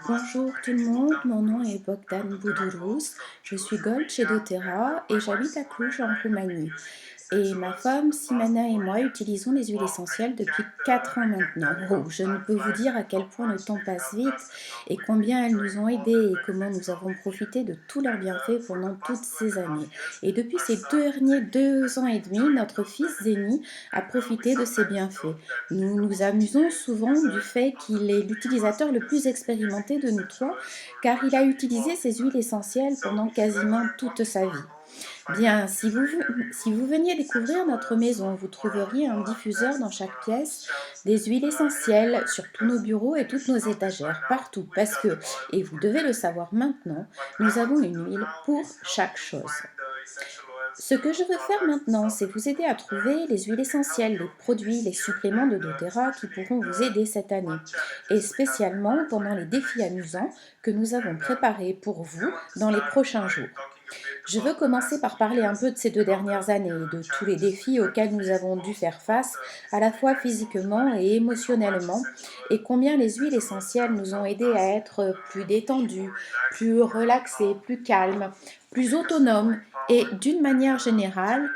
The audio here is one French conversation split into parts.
Bonjour tout le monde, mon nom est Bogdan Boudouros, je suis Gold chez doTERRA et j'habite à Cluj en Roumanie. Et ma femme Simana et moi utilisons les huiles essentielles depuis 4 ans maintenant. Oh, je ne peux vous dire à quel point le temps passe vite et combien elles nous ont aidés et comment nous avons profité de tous leurs bienfaits pendant toutes ces années. Et depuis ces derniers 2 ans et demi, notre fils Zeni a profité de ces bienfaits. Nous nous amusons souvent du fait qu'il est l'utilisateur le plus expérimenté de nous trois, car il a utilisé ces huiles essentielles pendant quasiment toute sa vie. Bien, si vous veniez découvrir notre maison, vous trouveriez un diffuseur dans chaque pièce, des huiles essentielles sur tous nos bureaux et toutes nos étagères, partout, parce que, et vous devez le savoir maintenant, nous avons une huile pour chaque chose. Ce que je veux faire maintenant, c'est vous aider à trouver les huiles essentielles, les produits, les suppléments de doTERRA qui pourront vous aider cette année, et spécialement pendant les défis amusants que nous avons préparés pour vous dans les prochains jours. Je veux commencer par parler un peu de ces 2 dernières années et de tous les défis auxquels nous avons dû faire face, à la fois physiquement et émotionnellement, et combien les huiles essentielles nous ont aidés à être plus détendus, plus relaxés, plus calmes, plus autonomes et d'une manière générale,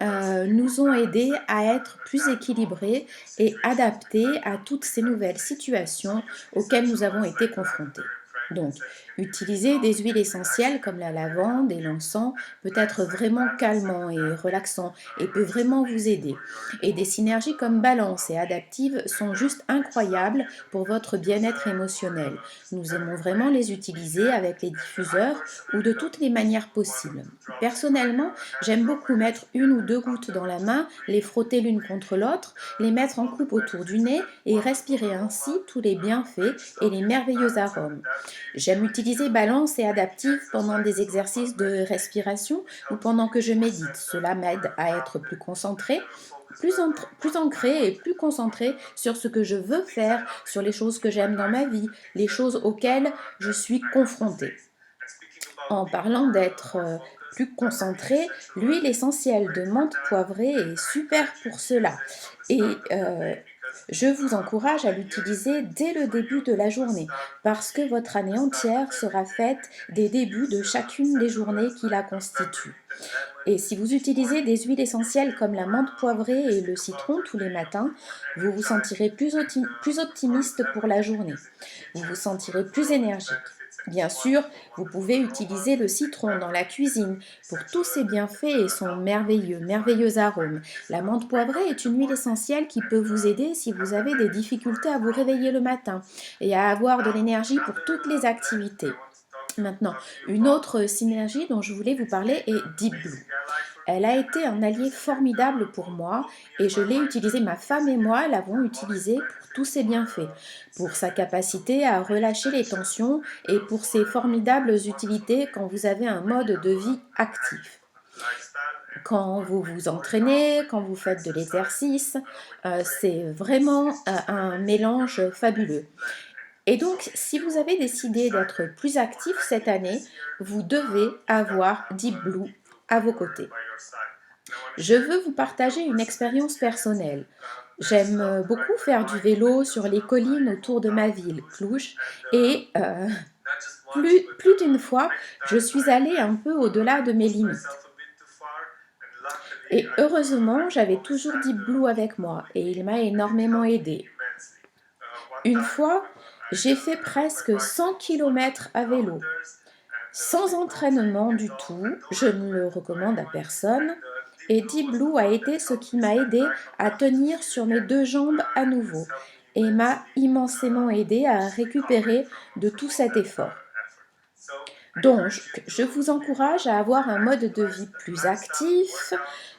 nous ont aidés à être plus équilibrés et adaptés à toutes ces nouvelles situations auxquelles nous avons été confrontés. Donc, utiliser des huiles essentielles comme la lavande et l'encens peut être vraiment calmant et relaxant et peut vraiment vous aider. Et des synergies comme Balance et Adaptive sont juste incroyables pour votre bien-être émotionnel. Nous aimons vraiment les utiliser avec les diffuseurs ou de toutes les manières possibles. Personnellement, j'aime beaucoup mettre 1 ou 2 gouttes dans la main, les frotter l'une contre l'autre, les mettre en coupe autour du nez et respirer ainsi tous les bienfaits et les merveilleux arômes. J'aime utiliser Balance et Adaptive pendant des exercices de respiration ou pendant que je médite. Cela m'aide à être plus concentré, plus ancré et plus concentré sur ce que je veux faire, sur les choses que j'aime dans ma vie, les choses auxquelles je suis confrontée. En parlant d'être plus concentré, l'huile essentielle de menthe poivrée est super pour cela. Et je vous encourage à l'utiliser dès le début de la journée, parce que votre année entière sera faite des débuts de chacune des journées qui la constituent. Et si vous utilisez des huiles essentielles comme la menthe poivrée et le citron tous les matins, vous vous sentirez plus optimiste pour la journée. Vous vous sentirez plus énergique. Bien sûr, vous pouvez utiliser le citron dans la cuisine pour tous ses bienfaits et son merveilleux arôme. La menthe poivrée est une huile essentielle qui peut vous aider si vous avez des difficultés à vous réveiller le matin et à avoir de l'énergie pour toutes les activités. Maintenant, une autre synergie dont je voulais vous parler est Deep Blue. Elle a été un allié formidable pour moi et je l'ai utilisé, ma femme et moi l'avons utilisé pour tous ses bienfaits, pour sa capacité à relâcher les tensions et pour ses formidables utilités quand vous avez un mode de vie actif. Quand vous vous entraînez, quand vous faites de l'exercice, c'est vraiment un mélange fabuleux. Et donc, si vous avez décidé d'être plus actif cette année, vous devez avoir Deep Blue à vos côtés. Je veux vous partager une expérience personnelle. J'aime beaucoup faire du vélo sur les collines autour de ma ville, Cluj, et plus d'une fois, je suis allée un peu au-delà de mes limites. Et heureusement, j'avais toujours Deep Blue avec moi et il m'a énormément aidé. Une fois, j'ai fait presque 100 km à vélo, sans entraînement du tout, je ne le recommande à personne. Et Deep Blue a été ce qui m'a aidé à tenir sur mes 2 jambes à nouveau et m'a immensément aidé à récupérer de tout cet effort. Donc, je vous encourage à avoir un mode de vie plus actif,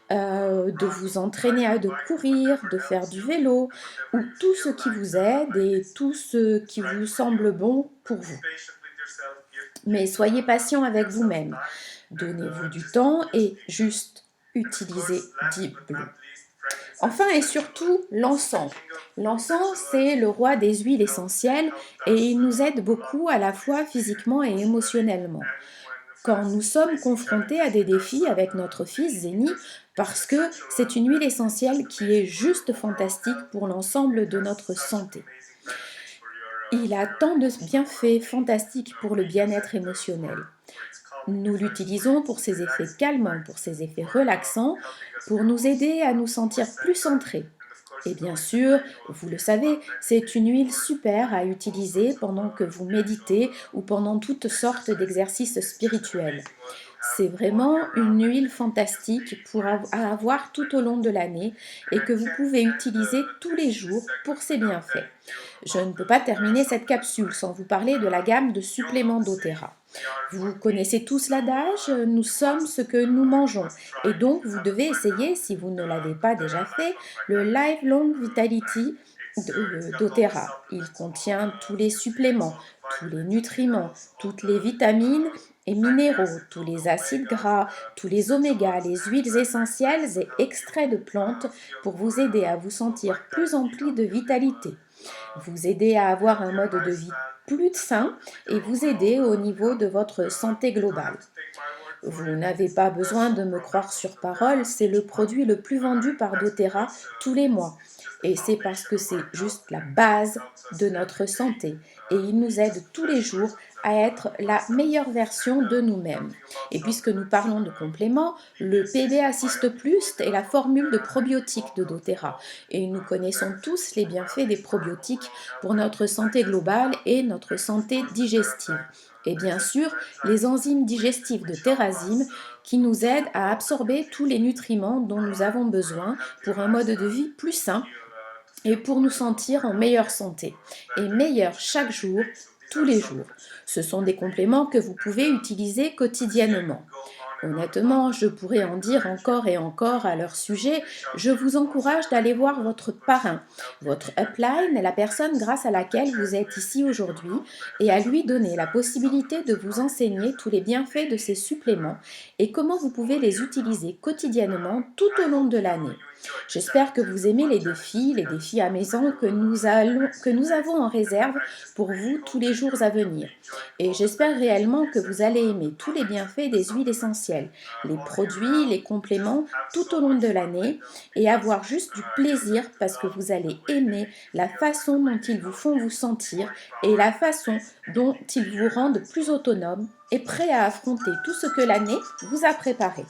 de vous entraîner de courir, de faire du vélo, ou tout ce qui vous aide et tout ce qui vous semble bon pour vous. Mais soyez patient avec vous-même. Donnez-vous du temps et juste utilisez Deep Blue. Enfin et surtout, l'encens. L'encens, c'est le roi des huiles essentielles et il nous aide beaucoup à la fois physiquement et émotionnellement. Quand nous sommes confrontés à des défis avec notre fils Zeni, parce que c'est une huile essentielle qui est juste fantastique pour l'ensemble de notre santé. Il a tant de bienfaits fantastiques pour le bien-être émotionnel. Nous l'utilisons pour ses effets calmants, pour ses effets relaxants, pour nous aider à nous sentir plus centrés. Et bien sûr, vous le savez, c'est une huile super à utiliser pendant que vous méditez ou pendant toutes sortes d'exercices spirituels. C'est vraiment une huile fantastique à avoir tout au long de l'année et que vous pouvez utiliser tous les jours pour ses bienfaits. Je ne peux pas terminer cette capsule sans vous parler de la gamme de suppléments doTERRA. Vous connaissez tous l'adage, nous sommes ce que nous mangeons. Et donc, vous devez essayer, si vous ne l'avez pas déjà fait, le Lifelong Vitality doTERRA. Il contient tous les suppléments, tous les nutriments, toutes les vitamines et minéraux, tous les acides gras, tous les omégas, les huiles essentielles et extraits de plantes pour vous aider à vous sentir plus empli de vitalité, vous aider à avoir un mode de vie plus sain et vous aider au niveau de votre santé globale. Vous n'avez pas besoin de me croire sur parole, c'est le produit le plus vendu par doTERRA tous les mois. Et c'est parce que c'est juste la base de notre santé. Et il nous aide tous les jours à être la meilleure version de nous-mêmes. Et puisque nous parlons de compléments, le PD Assist Plus est la formule de probiotiques de doTERRA. Et nous connaissons tous les bienfaits des probiotiques pour notre santé globale et notre santé digestive. Et bien sûr, les enzymes digestives de Terrazine qui nous aident à absorber tous les nutriments dont nous avons besoin pour un mode de vie plus sain et pour nous sentir en meilleure santé. Et meilleur chaque jour, tous les jours. Ce sont des compléments que vous pouvez utiliser quotidiennement. Honnêtement, je pourrais en dire encore et encore à leur sujet. Je vous encourage d'aller voir votre parrain, votre upline, la personne grâce à laquelle vous êtes ici aujourd'hui, et à lui donner la possibilité de vous enseigner tous les bienfaits de ces suppléments et comment vous pouvez les utiliser quotidiennement tout au long de l'année. J'espère que vous aimez les défis à maison que nous avons en réserve pour vous tous les jours à venir. Et j'espère réellement que vous allez aimer tous les bienfaits des huiles essentielles, les produits, les compléments tout au long de l'année et avoir juste du plaisir parce que vous allez aimer la façon dont ils vous font vous sentir et la façon dont ils vous rendent plus autonome et prêt à affronter tout ce que l'année vous a préparé.